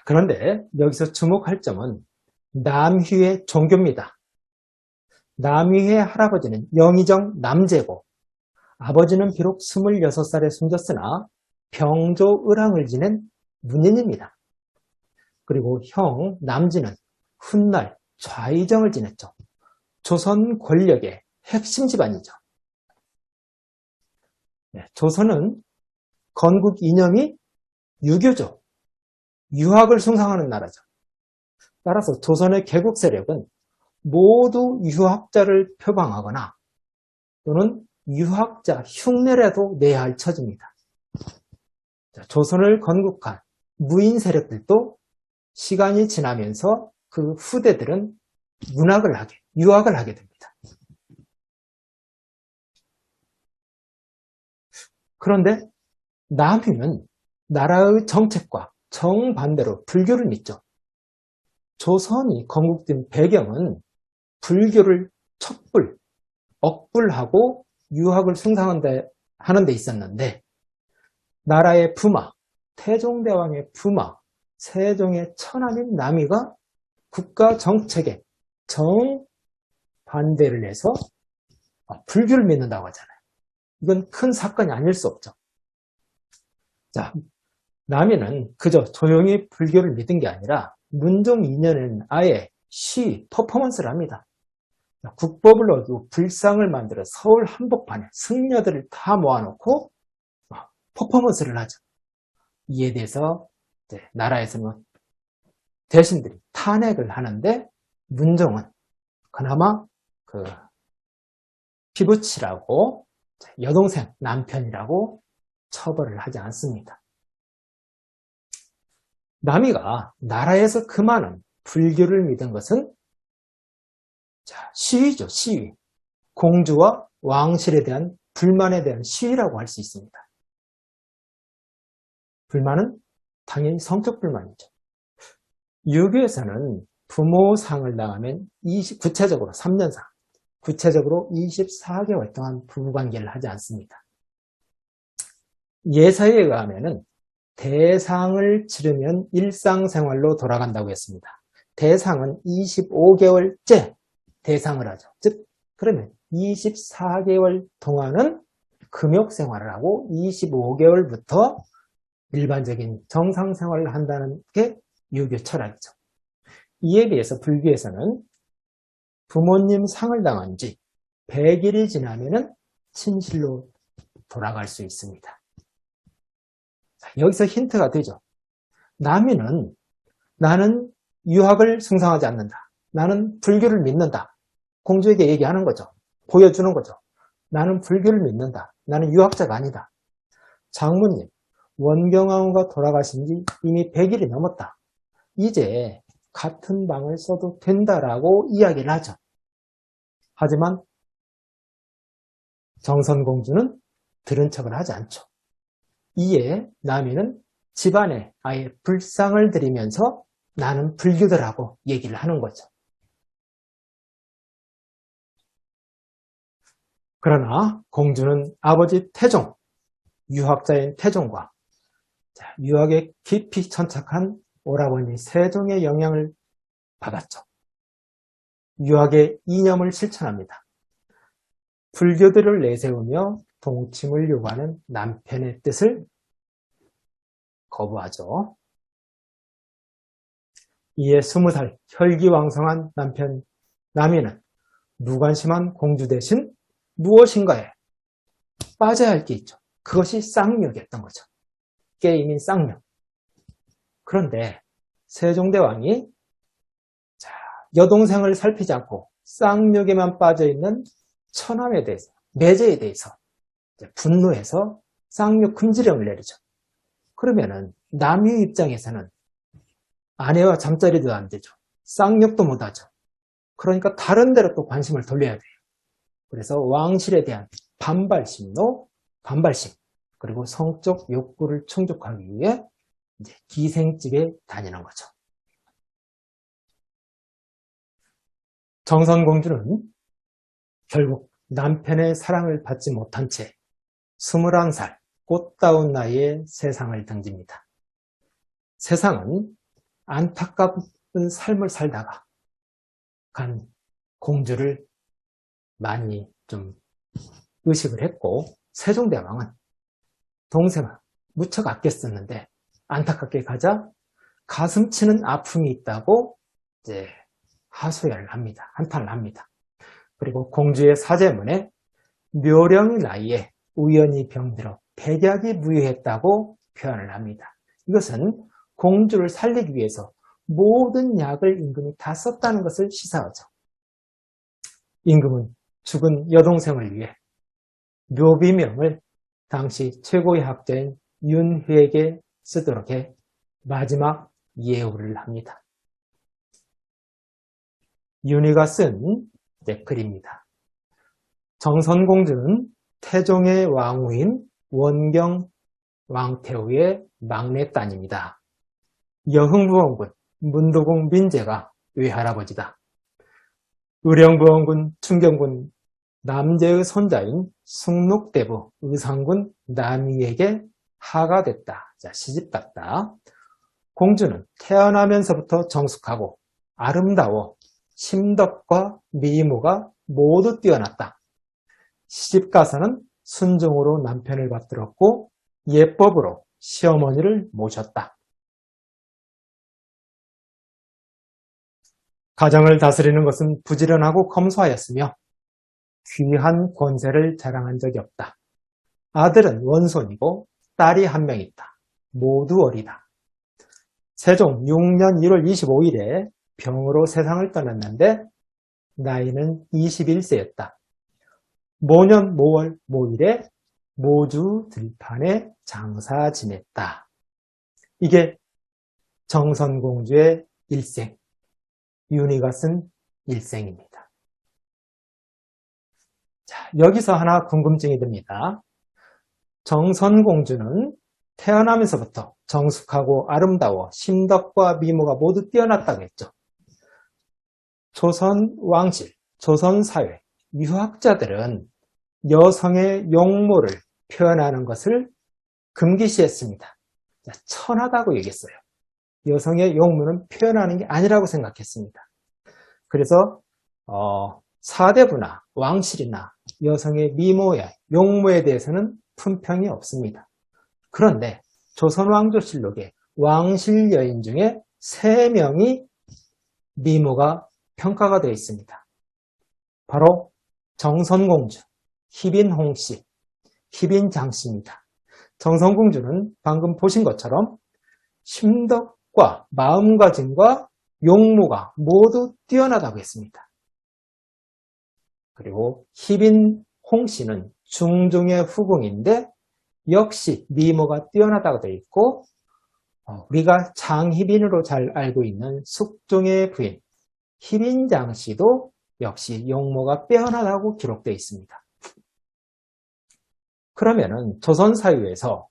그런데 여기서 주목할 점은 남휘의 종교입니다. 남휘의 할아버지는 영의정 남제고 아버지는 비록 26살에 숨졌으나 병조을왕을 지낸 문인입니다. 그리고 형 남진은 훗날 좌의정을 지냈죠. 조선 권력의 핵심 집안이죠. 조선은 건국 이념이 유교죠. 유학을 숭상하는 나라죠. 따라서 조선의 개국 세력은 모두 유학자를 표방하거나 또는 유학자 흉내라도 내야 할 처지입니다. 조선을 건국한 무인 세력들도 시간이 지나면서 그 후대들은 유학을 하게 됩니다. 그런데 남유는 나라의 정책과 정반대로 불교를 믿죠. 조선이 건국된 배경은 불교를 억불하고 유학을 숭상하는 데 있었는데 나라의 부마, 태종대왕의 부마, 세종의 처남인 남이가 국가 정책에 정반대를 해서 불교를 믿는다고 하잖아요. 이건 큰 사건이 아닐 수 없죠. 자, 남이는 그저 조용히 불교를 믿은 게 아니라 문종 2년에는 아예 퍼포먼스를 합니다. 국법을 어기고 불상을 만들어 서울 한복판에 승려들을 다 모아놓고 퍼포먼스를 하죠. 이에 대해서 나라에서는 대신들이 탄핵을 하는데 문종은 그나마 피부치라고 여동생 남편이라고 처벌을 하지 않습니다. 남이가 나라에서 그 많은 불교를 믿은 것은 시위죠, 시위. 공주와 왕실에 대한 불만에 대한 시위라고 할 수 있습니다. 불만은 당연히 성적 불만이죠. 유교에서는 부모상을 당하면 구체적으로 3년상, 구체적으로 24개월 동안 부부관계를 하지 않습니다. 예사에 의하면 대상을 치르면 일상생활로 돌아간다고 했습니다. 대상은 25개월째 대상을 하죠. 즉 그러면 24개월 동안은 금욕생활을 하고 25개월부터 일반적인 정상생활을 한다는 게 유교 철학이죠. 이에 비해서 불교에서는 부모님 상을 당한 지 100일이 지나면 친실로 돌아갈 수 있습니다. 여기서 힌트가 되죠. 남이는 나는 유학을 숭상하지 않는다. 나는 불교를 믿는다. 공주에게 얘기하는 거죠. 보여주는 거죠. 나는 불교를 믿는다. 나는 유학자가 아니다. 장모님, 원경왕후가 돌아가신 지 이미 100일이 넘었다. 이제 같은 방을 써도 된다라고 이야기를 하죠. 하지만 정선공주는 들은 척을 하지 않죠. 이에 남이는 집안에 아예 불상을 들이면서 나는 불교더라고 얘기를 하는 거죠. 그러나 공주는 아버지 태종, 유학자인 태종과 유학에 깊이 천착한 오라버니 세종의 영향을 받았죠. 유학의 이념을 실천합니다. 불교들을 내세우며 동침을 요구하는 남편의 뜻을 거부하죠. 이에 20살 혈기왕성한 남편 남이는 무관심한 공주 대신 무엇인가에 빠져야 할 게 있죠. 그것이 쌍욕이었던 거죠. 게임인 쌍욕. 그런데 세종대왕이 여동생을 살피지 않고 쌍욕에만 빠져있는 처남에 대해서, 매제에 대해서 분노해서 쌍욕 금지령을 내리죠. 그러면은 남의 입장에서는 아내와 잠자리도 안 되죠. 쌍욕도 못하죠. 그러니까 다른 데로 또 관심을 돌려야 돼요. 그래서 왕실에 대한 반발심, 그리고 성적 욕구를 충족하기 위해 이제 기생집에 다니는 거죠. 정선공주는 결국 남편의 사랑을 받지 못한 채 21살 꽃다운 나이에 세상을 등집니다. 세상은 안타까운 삶을 살다가 간 공주를 많이 좀 의식을 했고, 세종대왕은 동생을 무척 아꼈었는데 안타깝게 가자 가슴 치는 아픔이 있다고 이제 하소연을 합니다. 한탄을 합니다. 그리고 공주의 사제문에 묘령의 나이에 우연히 병들어 백약이 무효했다고 표현을 합니다. 이것은 공주를 살리기 위해서 모든 약을 임금이 다 썼다는 것을 시사하죠. 임금은 죽은 여동생을 위해 묘비명을 당시 최고의 학자인 윤회에게 쓰도록 해 마지막 예우를 합니다. 윤희가 쓴 글입니다. 정선공주는 태종의 왕후인 원경 왕태후의 막내딸입니다. 여흥부원군 문도궁 민재가 외할아버지다. 의령부원군 충경군 남재의 손자인 숭록대부 의상군 남이에게 하가 됐다. 자, 시집갔다. 공주는 태어나면서부터 정숙하고 아름다워 심덕과 미모가 모두 뛰어났다. 시집가서는 순종으로 남편을 받들었고 예법으로 시어머니를 모셨다. 가정을 다스리는 것은 부지런하고 검소하였으며 귀한 권세를 자랑한 적이 없다. 아들은 원손이고 딸이 한 명 있다. 모두 어리다. 세종 6년 1월 25일에 병으로 세상을 떠났는데 나이는 21세였다. 모년 모월 모일에 모주 들판에 장사 지냈다. 이게 정선공주의 일생, 윤희가 쓴 일생입니다. 자, 여기서 하나 궁금증이 듭니다. 정선공주는 태어나면서부터 정숙하고 아름다워 심덕과 미모가 모두 뛰어났다고 했죠. 조선 왕실, 조선 사회, 유학자들은 여성의 용모를 표현하는 것을 금기시했습니다. 천하다고 얘기했어요. 여성의 용모는 표현하는 게 아니라고 생각했습니다. 그래서 사대부나 왕실이나 여성의 미모에 용모에 대해서는 품평이 없습니다. 그런데 조선왕조실록에 왕실 여인 중에 3명이 미모가 평가가 되어 있습니다. 바로 정선공주, 희빈홍씨, 희빈장씨입니다. 정선공주는 방금 보신 것처럼 심덕과 마음가짐과 용모가 모두 뛰어나다고 했습니다. 그리고 희빈홍씨는 중종의 후궁인데 역시 미모가 뛰어나다고 되어 있고, 우리가 장희빈으로 잘 알고 있는 숙종의 부인 희빈장씨도 역시 용모가 빼어나다고 기록되어 있습니다. 그러면은 조선 사회에서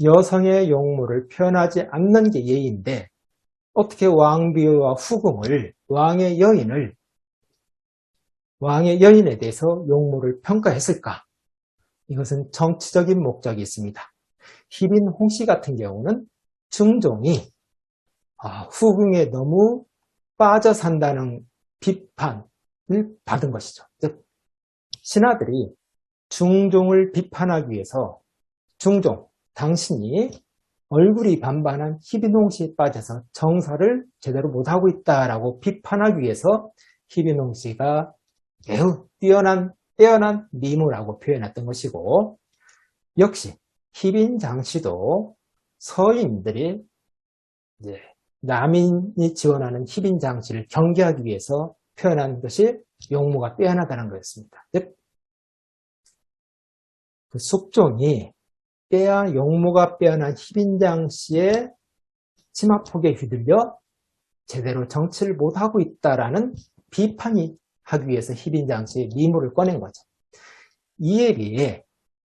여성의 용모를 표현하지 않는 게 예의인데 어떻게 왕비와 후궁을, 왕의 여인에 대해서 용모를 평가했을까? 이것은 정치적인 목적이 있습니다. 희빈홍씨 같은 경우는 중종이 후궁에 너무 빠져 산다는 비판을 받은 것이죠. 즉 신하들이 중종을 비판하기 위해서 중종, 당신이 얼굴이 반반한 희빈홍씨에 빠져서 정사를 제대로 못하고 있다라고 비판하기 위해서 희빈홍씨가 매우 뛰어난 미모라고 표현했던 것이고, 역시 희빈장씨도 서인들이 이제 남인이 지원하는 희빈장씨를 경계하기 위해서 표현한 것이 용모가 빼어나다는 거였습니다. 즉, 그 숙종이 용모가 빼어난 희빈장씨의 치마폭에 휘둘려 제대로 정치를 못하고 있다라는 비판이 하기 위해서 희빈장씨의 미모를 꺼낸 거죠. 이에 비해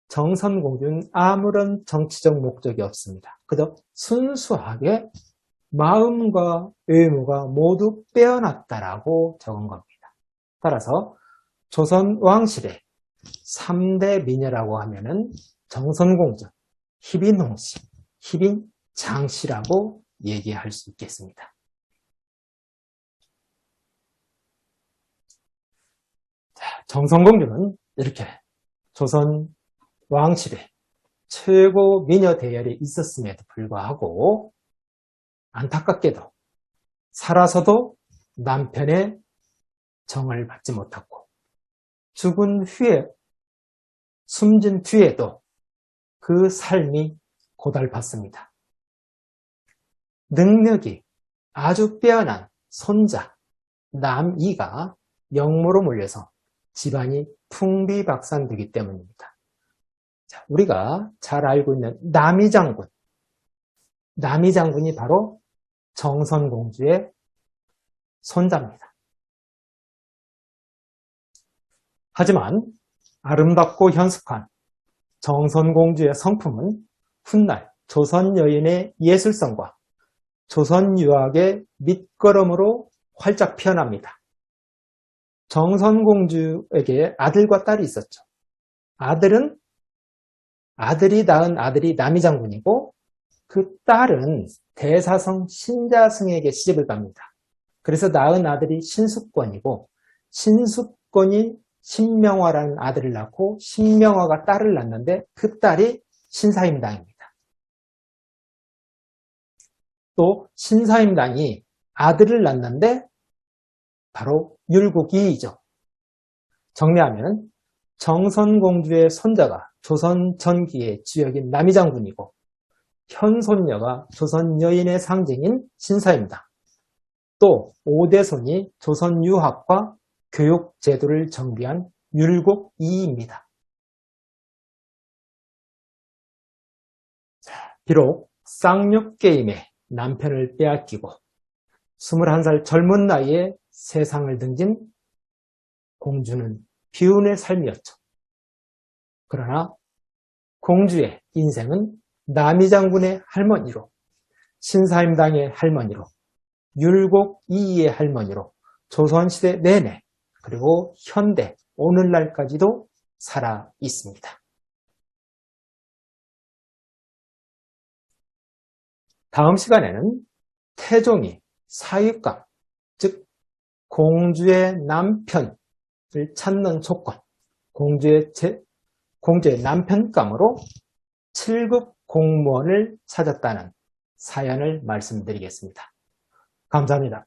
정선공주는 아무런 정치적 목적이 없습니다. 그저 순수하게 마음과 외모가 모두 빼어났다라고 적은 겁니다. 따라서 조선 왕실의 3대 미녀라고 하면은 정선공주, 희빈홍씨, 희빈장씨라고 얘기할 수 있겠습니다. 자, 정선공주는 이렇게 조선 왕실에 최고 미녀 대열이 있었음에도 불구하고 안타깝게도 살아서도 남편의 정을 받지 못했고 죽은 후에 숨진 뒤에도 그 삶이 고달팠습니다. 능력이 아주 빼어난 손자 남이가 영모로 몰려서 집안이 풍비박산되기 때문입니다. 자, 우리가 잘 알고 있는 남이 장군이 바로 정선공주의 손자입니다. 하지만 아름답고 현숙한 정선공주의 성품은 훗날 조선 여인의 예술성과 조선 유학의 밑거름으로 활짝 피어납니다. 정선공주에게 아들과 딸이 있었죠. 아들이 낳은 아들이 남이장군이고 그 딸은 대사성 신자승에게 시집을 갑니다. 그래서 낳은 아들이 신숙권이고 신숙권이 신명화라는 아들을 낳고 신명화가 딸을 낳는데 그 딸이 신사임당입니다. 또 신사임당이 아들을 낳는데 바로 율곡이이죠. 정리하면 정선공주의 손자가 조선 전기의 주역인 남이장군이고 현손녀가 조선 여인의 상징인 신사임당, 또 5대손이 조선 유학과 교육 제도를 정비한 율곡이입니다. 비록 쌍욕게임에 남편을 빼앗기고 21살 젊은 나이에 세상을 등진 공주는 비운의 삶이었죠. 그러나 공주의 인생은 남이장군의 할머니로, 신사임당의 할머니로, 율곡이의 할머니로 조선시대 내내 그리고 현대 오늘날까지도 살아 있습니다. 다음 시간에는 태종이 사위감, 즉 공주의 남편을 찾는 조건, 공주의 남편감으로 7급 공무원을 찾았다는 사연을 말씀드리겠습니다. 감사합니다.